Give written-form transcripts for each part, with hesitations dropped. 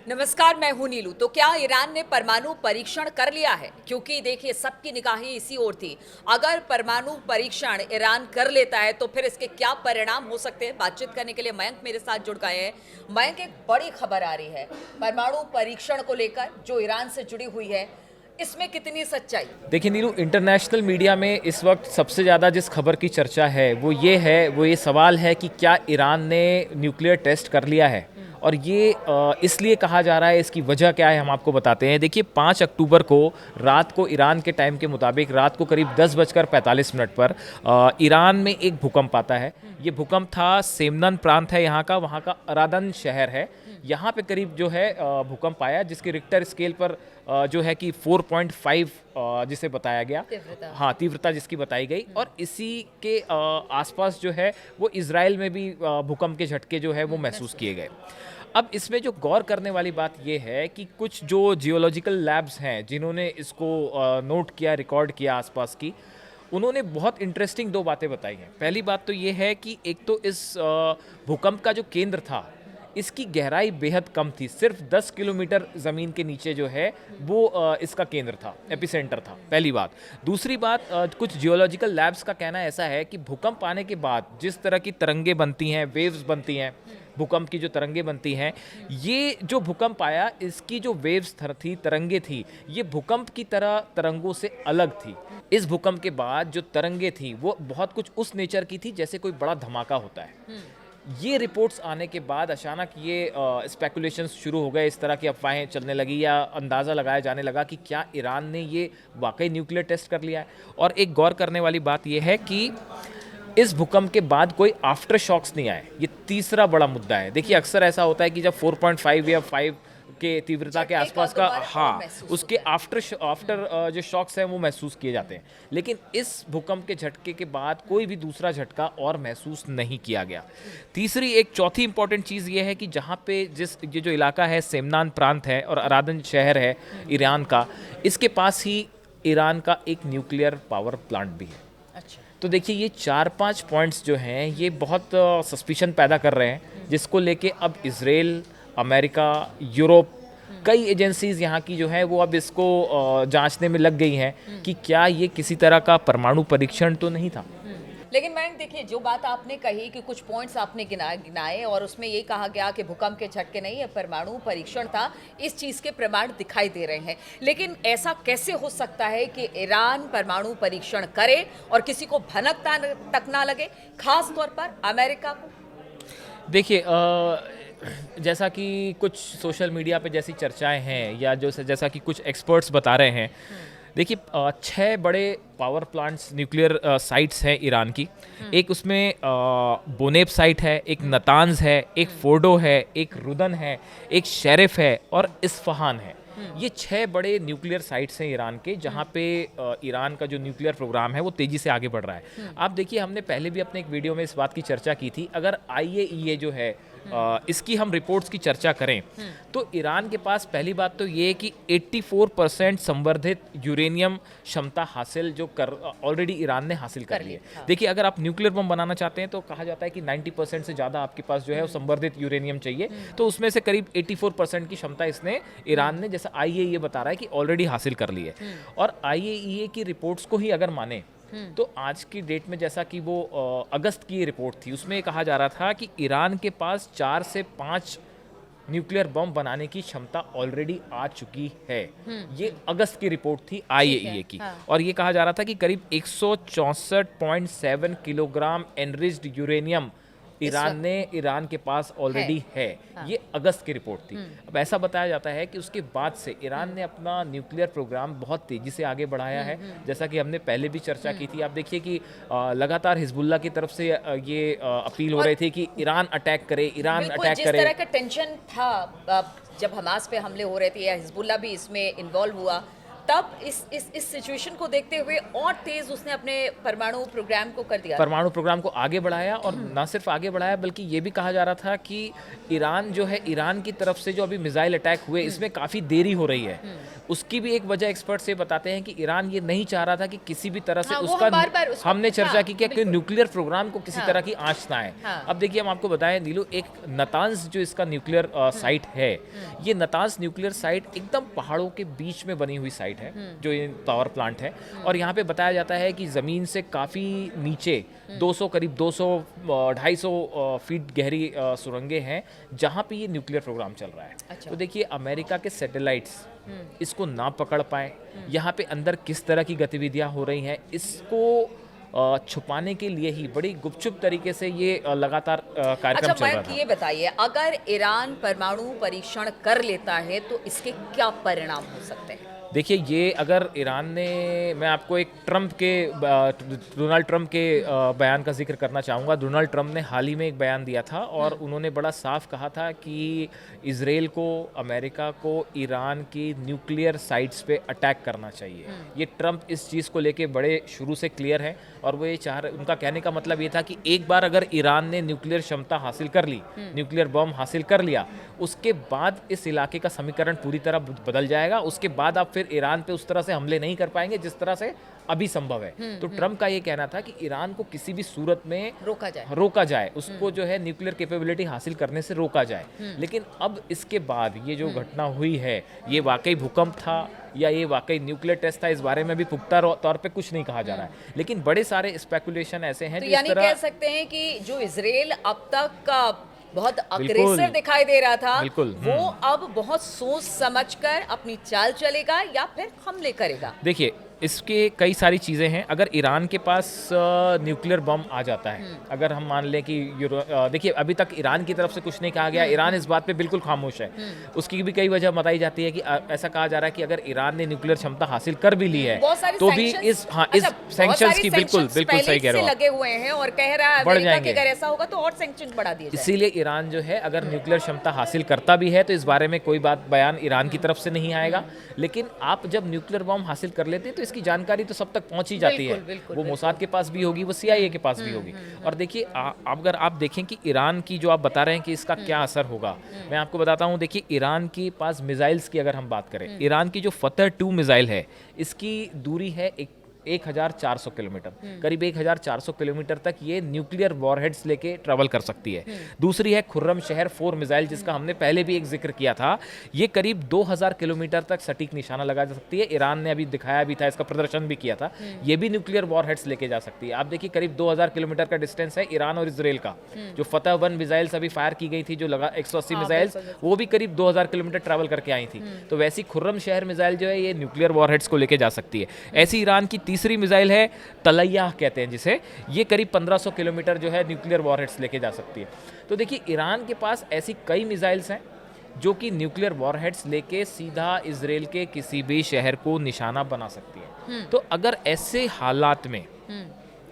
नमस्कार, मैं हूं नीलू। तो क्या ईरान ने परमाणु परीक्षण कर लिया है? क्योंकि देखिए सबकी निगाहें इसी ओर थी। अगर परमाणु परीक्षण ईरान कर लेता है तो फिर इसके क्या परिणाम हो सकते हैं? बातचीत करने के लिए मयंक मेरे साथ जुड़ गए हैं। मयंक, एक बड़ी खबर आ रही है परमाणु परीक्षण को लेकर जो ईरान से जुड़ी हुई है, इसमें कितनी सच्चाई? देखिए नीलू, इंटरनेशनल मीडिया में इस वक्त सबसे ज़्यादा जिस खबर की चर्चा है वो ये सवाल है कि क्या ईरान ने न्यूक्लियर टेस्ट कर लिया है। और ये इसलिए कहा जा रहा है, इसकी वजह क्या है हम आपको बताते हैं। देखिए 5 अक्टूबर को रात को ईरान के टाइम के मुताबिक रात को करीब 10:45 पर ईरान में एक भूकंप आता है। ये भूकंप था, सेमनन प्रांत है यहाँ का, वहाँ का अरादन शहर है, यहाँ पे करीब जो है भूकंप आया, जिसके रिक्टर स्केल पर जो है कि 4.5 जिसे बताया गया, हाँ तीव्रता जिसकी बताई गई। और इसी के आसपास जो है वो इजराइल में भी भूकंप के झटके जो है वो महसूस किए गए। अब इसमें जो गौर करने वाली बात ये है कि कुछ जो जियोलॉजिकल लैब्स हैं जिन्होंने इसको नोट किया, रिकॉर्ड किया आसपास की, उन्होंने बहुत इंटरेस्टिंग 2 बातें बताई हैं। पहली बात तो ये है कि एक तो इस भूकंप का जो केंद्र था, इसकी गहराई बेहद कम थी, सिर्फ 10 किलोमीटर ज़मीन के नीचे जो है वो इसका केंद्र था, एपिसेंटर था, पहली बात। दूसरी बात, कुछ जियोलॉजिकल लैब्स का कहना ऐसा है कि भूकंप आने के बाद जिस तरह की तरंगे बनती हैं, वेव्स बनती हैं, भूकंप की जो तरंगे बनती हैं, ये जो भूकंप आया इसकी जो वेव्स थी, तरंगे थी, ये भूकंप की तरह तरंगों से अलग थी। इस भूकंप के बाद जो तरंगे थी वो बहुत कुछ उस नेचर की थी जैसे कोई बड़ा धमाका होता है। ये रिपोर्ट्स आने के बाद अचानक ये स्पेकुलेशंस शुरू हो गए, इस तरह की अफवाहें चलने लगी या अंदाज़ा लगाया जाने लगा कि क्या ईरान ने ये वाकई न्यूक्लियर टेस्ट कर लिया है। और एक गौर करने वाली बात यह है कि इस भूकंप के बाद कोई आफ्टर शॉक्स नहीं आए, ये तीसरा बड़ा मुद्दा है। देखिए अक्सर ऐसा होता है कि जब 4.5 या 5 के तीव्रता के आसपास का, हाँ, उसके आफ्टर जो शॉक्स हैं वो महसूस किए जाते हैं, लेकिन इस भूकंप के झटके के बाद कोई भी दूसरा झटका और महसूस नहीं किया गया। तीसरी एक चौथी इंपॉर्टेंट चीज़ ये है कि जहाँ पे ये जो इलाका है, सेमनान प्रांत है और अरादन शहर है ईरान का, इसके पास ही ईरान का एक न्यूक्लियर पावर प्लांट भी है। अच्छा। तो देखिए ये 4-5 पॉइंट्स जो हैं ये बहुत सस्पिशन पैदा कर रहे हैं, जिसको लेके अब इजराइल, अमेरिका, यूरोप, कई एजेंसीज यहाँ की जो है वो अब इसको जांचने में लग गई हैं कि क्या ये किसी तरह का परमाणु परीक्षण तो नहीं था। लेकिन मैम देखिए, जो बात आपने कही कि कुछ पॉइंट्स आपने गिनाए और उसमें ये कहा गया कि भूकंप के झटके नहीं, ये परमाणु परीक्षण था, इस चीज़ के प्रमाण दिखाई दे रहे हैं। लेकिन ऐसा कैसे हो सकता है कि ईरान परमाणु परीक्षण करे और किसी को भनक तक ना लगे, खास तौर पर अमेरिका को? देखिए जैसा कि कुछ सोशल मीडिया पे जैसी चर्चाएं हैं या जैसा कि कुछ एक्सपर्ट्स बता रहे हैं, देखिए 6 बड़े पावर प्लांट्स, न्यूक्लियर साइट्स हैं ईरान की। एक उसमें बोनेब साइट है, एक नतांज है, एक फोर्डो है, एक रुदन है, एक शेरिफ है और इस्फहान है। ये 6 बड़े न्यूक्लियर साइट्स हैं ईरान के, जहाँ पे ईरान का जो न्यूक्लियर प्रोग्राम है वो तेज़ी से आगे बढ़ रहा है। आप देखिए, हमने पहले भी अपने एक वीडियो में इस बात की चर्चा की थी, अगर IAEA जो है इसकी हम रिपोर्ट्स की चर्चा करें तो ईरान के पास पहली बात तो ये है कि 84% संवर्धित यूरेनियम क्षमता हासिल जो कर ऑलरेडी ईरान ने हासिल कर ली है। हाँ। देखिए अगर आप न्यूक्लियर बम बनाना चाहते हैं तो कहा जाता है कि 90% से ज़्यादा आपके पास जो है वो संवर्धित यूरेनियम चाहिए, तो उसमें से करीब 84% की क्षमता इसने ईरान ने, जैसा IAEA बता रहा है, कि ऑलरेडी हासिल कर ली है। और IAEA की रिपोर्ट्स को ही अगर माने तो आज की डेट में, जैसा कि वो अगस्त की रिपोर्ट थी, उसमें कहा जा रहा था कि ईरान के पास 4 से 5 न्यूक्लियर बम बनाने की क्षमता ऑलरेडी आ चुकी है। ये अगस्त की रिपोर्ट थी IAEA की। हाँ। और ये कहा जा रहा था कि करीब 164.7 किलोग्राम एनरिच्ड यूरेनियम ईरान के पास ऑलरेडी है। हाँ। ये अगस्त की रिपोर्ट थी। अब ऐसा बताया जाता है कि उसके बाद से ईरान ने अपना न्यूक्लियर प्रोग्राम बहुत तेजी से आगे बढ़ाया है, जैसा कि हमने पहले भी चर्चा की थी। आप देखिए कि लगातार हिजबुल्लाह की तरफ से ये अपील हो रही थी कि ईरान अटैक करे, ईरान अटैक जिस करे। तरह का टेंशन था जब हमास पे हमले हो रहे थे या हिजबुल्लाह भी इसमें इन्वॉल्व हुआ, तब इस सिचुएशन को देखते हुए और तेज उसने अपने परमाणु प्रोग्राम को कर दिया। परमाणु प्रोग्राम को आगे बढ़ाया, और ना सिर्फ आगे बढ़ाया बल्कि ये भी कहा जा रहा था कि ईरान जो है, ईरान की तरफ से जो अभी मिसाइल अटैक हुए इसमें काफ़ी देरी हो रही है। उसकी भी एक वजह एक्सपर्ट्स ये बताते हैं कि ईरान ये नहीं चाह रहा था कि किसी भी तरह से हाँ, वो उसका हम बार-बार उसको- हमने चर्चा हाँ, की कि बिल्कुल। न्यूक्लियर प्रोग्राम को किसी हाँ। तरह की आंच ना आए। हाँ। अब देखिए, हम आपको बताएं नीलू, एक नतांज जो इसका न्यूक्लियर साइट है, ये नतांज न्यूक्लियर साइट एकदम पहाड़ों के बीच में बनी हुई साइट है, जो ये पावर प्लांट है। और यहाँ पे बताया जाता है कि ज़मीन से काफ़ी नीचे 200 करीब 200 250 फीट गहरी सुरंगें हैं जहाँ पे ये न्यूक्लियर प्रोग्राम चल रहा है। अच्छा। तो देखिए, अमेरिका के सैटेलाइट्स इसको ना पकड़ पाए, यहाँ पे अंदर किस तरह की गतिविधियाँ हो रही हैं, इसको छुपाने के लिए ही बड़ी गुपचुप तरीके से ये लगातार कार्यक्रम अच्छा चल रहा मयंक, था। ये बताइए, अगर ईरान परमाणु परीक्षण कर लेता है तो इसके क्या परिणाम हो सकते हैं? देखिए, ये अगर ईरान ने, मैं आपको एक डोनाल्ड ट्रंप के बयान का जिक्र करना चाहूँगा। डोनाल्ड ट्रंप ने हाल ही में एक बयान दिया था और उन्होंने बड़ा साफ कहा था कि इजराइल को, अमेरिका को ईरान की न्यूक्लियर साइट्स पे अटैक करना चाहिए। ये ट्रंप इस चीज़ को लेके बड़े शुरू से क्लियर है, और वो ये चाह रहे, उनका कहने का मतलब ये था कि एक बार अगर ईरान ने न्यूक्लियर क्षमता हासिल कर ली, न्यूक्लियर बम हासिल कर लिया, उसके बाद इस इलाके का समीकरण पूरी तरह बदल जाएगा। उसके बाद आप फिर ईरान पे उस तरह से हमले नहीं कर पाएंगे जिस तरह से अभी संभव है। तो ट्रंप का ये कहना था कि ईरान को किसी भी सूरत में रोका जाए, उसको जो है न्यूक्लियर कैपेबिलिटी हासिल करने से रोका जाए। लेकिन अब इसके बाद ये जो घटना हुई है, ये वाकई भूकंप था या ये वाकई न्यूक्लियर टेस्ट था, इस बारे में भी पुख्ता तौर पे कुछ नहीं कहा जा रहा है। लेकिन बड़े सारे स्पेकुलेशन ऐसे हैं तो जो यानी इस तरह, कह सकते हैं कि जो इजराइल अब तक का बहुत अग्रेसर दिखाई दे रहा था, वो अब बहुत सोच समझकर अपनी चाल चलेगा या फिर हमले करेगा। देखिए, इसके कई सारी चीज़ें हैं। अगर ईरान के पास न्यूक्लियर बम आ जाता है, अगर हम मान लें कि देखिए, अभी तक ईरान की तरफ से कुछ नहीं कहा गया, ईरान इस बात पे बिल्कुल खामोश है। उसकी भी कई वजह बताई जाती है कि ऐसा कहा जा रहा है कि अगर ईरान ने न्यूक्लियर क्षमता हासिल कर भी ली है तो भी इस सैंक्शंस की बिल्कुल सही कह रहे हो, लगे हुए हैं और कह रहा है अमेरिका कि अगर ऐसा होगा तो और सैंक्शन बढ़ा दिए जाएं। इसीलिए ईरान जो है, अगर न्यूक्लियर क्षमता हासिल करता भी है तो इस बारे में कोई बयान ईरान की तरफ से नहीं आएगा। लेकिन आप जब न्यूक्लियर बम हासिल कर लेते हैं तो इसकी जानकारी तो सब तक पहुंच ही जाती है। वो मोसाद के पास भी होगी, वो CIA के पास भी होगी। और देखिए, अगर आप देखें कि ईरान की जो आप बता रहे हैं कि इसका क्या असर होगा, मैं आपको बताता हूं। देखिए, ईरान के पास मिसाइल्स की अगर हम बात करें, ईरान की जो फतह 2 मिसाइल है, इसकी दूरी है 1400 किलोमीटर, करीब 1400 किलोमीटर तक ये न्यूक्लियर वॉरहेड्स लेके ट्रैवल कर सकती है। दूसरी है खुर्रम शहर 4 मिसाइल, जिसका हमने पहले भी एक जिक्र किया था। ये करीब 2000 किलोमीटर तक सटीक निशाना लगा जा सकती है। ईरान ने अभी दिखाया भी था, इसका प्रदर्शन भी किया था। ये भी न्यूक्लियर वॉरहेड्स लेके जा सकती है। आप देखिए, करीब 2000 किलोमीटर का डिस्टेंस है ईरान और इसराइल का। जो फतह 1 मिसाइल्स अभी फायर की गई थी, जो लगा 180 मिसाइल्स, वो भी करीब 2000 किलोमीटर ट्रैवल करके आई थी। तो वैसी खुर्रम शहर मिसाइल जो है, ये न्यूक्लियर वॉरहेड्स को लेके जा सकती है। ऐसी ईरान की तीसरी मिसाइल है, तलैया कहते हैं जिसे, ये करीब 1500 किलोमीटर जो है न्यूक्लियर वॉरहेड्स लेके जा सकती है। तो देखिए, ईरान के पास ऐसी कई मिसाइल्स हैं जो कि न्यूक्लियर वॉरहेड्स लेके सीधा इजराइल के किसी भी शहर को निशाना बना सकती है। तो अगर ऐसे हालात में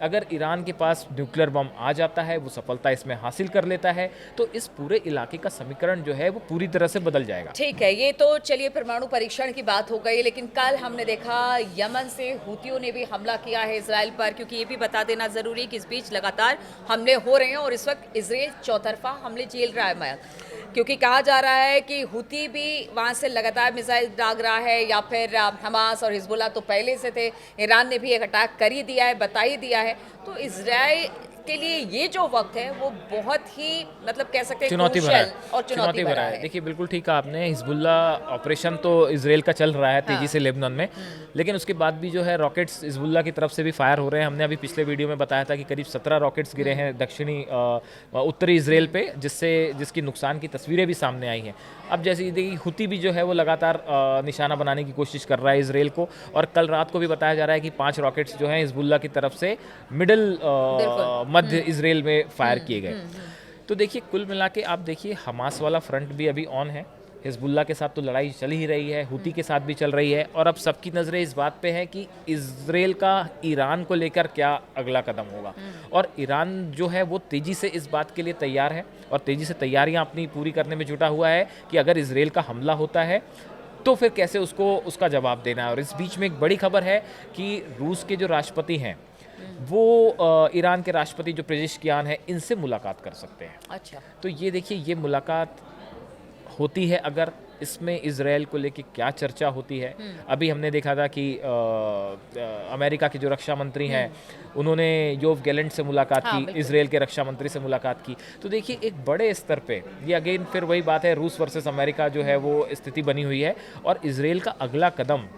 अगर ईरान के पास न्यूक्लियर बम आ जाता है, वो सफलता इसमें हासिल कर लेता है, तो इस पूरे इलाके का समीकरण जो है वो पूरी तरह से बदल जाएगा। ठीक है, ये तो चलिए परमाणु परीक्षण की बात हो गई, लेकिन कल हमने देखा यमन से हूतियों ने भी हमला किया है इजराइल पर, क्योंकि ये भी बता देना जरूरी है कि इस बीच लगातार हमले हो रहे हैं और इस वक्त इजराइल चौतरफा हमले झेल रहा है मयंक, क्योंकि कहा जा रहा है कि हूती भी वहाँ से लगातार मिसाइल दाग रहा है, या फिर हमास और हिजबुल्लाह तो पहले से थे, ईरान ने भी एक अटैक कर ही दिया है, बता ही दिया है। तो इजराइल के लिए ये जो वक्त है वो बहुत ही, मतलब कह सकते हैं, चुनौती भरा है। देखिए, बिल्कुल ठीक कहा आपने। हिजबुल्ला ऑपरेशन तो इजराइल का चल रहा है तेजी से लेबनान में, लेकिन उसके बाद भी जो है रॉकेट्स हिजबुल्ला की तरफ से भी फायर हो रहे हैं। हमने अभी पिछले वीडियो में बताया था कि करीब 17 रॉकेट्स गिरे हैं दक्षिणी उत्तरी इजराइल पे, जिसकी नुकसान की तस्वीरें भी सामने आई हैं। अब जैसे देखिए, हुती भी जो है वो लगातार निशाना बनाने की कोशिश कर रहा है इजराइल को, और कल रात को भी बताया जा रहा है कि 5 रॉकेट्स जो हैं हिजबुल्ला की तरफ से मिडिल मध्य इजराइल में फायर किए गए। तो देखिए, कुल मिला के आप देखिए, हमास वाला फ्रंट भी अभी ऑन है, हिजबुल्ला के साथ तो लड़ाई चल ही रही है, हुती के साथ भी चल रही है, और अब सबकी नज़रें इस बात पे है कि इजराइल का ईरान को लेकर क्या अगला कदम होगा। और ईरान जो है वो तेज़ी से इस बात के लिए तैयार है और तेज़ी से तैयारियां अपनी पूरी करने में जुटा हुआ है कि अगर इजराइल का हमला होता है तो फिर कैसे उसको उसका जवाब देना है। और इस बीच में एक बड़ी खबर है कि रूस के जो राष्ट्रपति हैं वो ईरान के राष्ट्रपति जो पेजेश्कियान है इनसे मुलाकात कर सकते हैं। अच्छा। तो ये देखिए, ये मुलाकात होती है अगर, इसमें इजराइल को लेके क्या चर्चा होती है। अभी हमने देखा था कि अमेरिका के जो रक्षा मंत्री हैं उन्होंने योव गैलेंट से मुलाकात हाँ, की, बिल्कुल। इजराइल के रक्षा मंत्री से मुलाकात की। तो देखिए एक बड़े स्तर पे ये अगेन फिर वही बात है, रूस वर्सेस अमेरिका जो है वो स्थिति बनी हुई है। और इजराइल का अगला कदम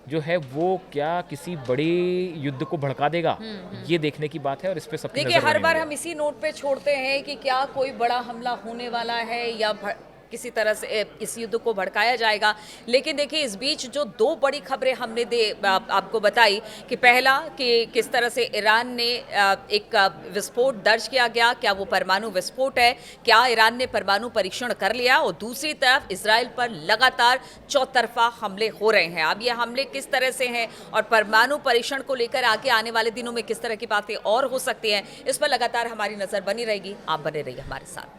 जो है वो क्या किसी बड़ी युद्ध को भड़का देगा, ये देखने की बात है। और इस पे सबकी देखिए नजर हर बनी बार हुई है। हम इसी नोट पे छोड़ते हैं कि क्या कोई बड़ा हमला होने वाला है या किसी तरह से इस युद्ध को भड़काया जाएगा। लेकिन देखिए इस बीच जो दो बड़ी खबरें हमने आपको बताई कि पहला कि किस तरह से ईरान ने एक विस्फोट दर्ज किया गया, क्या वो परमाणु विस्फोट है, क्या ईरान ने परमाणु परीक्षण कर लिया, और दूसरी तरफ इजराइल पर लगातार चौतरफा हमले हो रहे हैं। अब ये हमले किस तरह से हैं और परमाणु परीक्षण को लेकर आगे आने वाले दिनों में किस तरह की बातें और हो सकती हैं, इस पर लगातार हमारी नजर बनी रहेगी। आप बने रहिए हमारे साथ।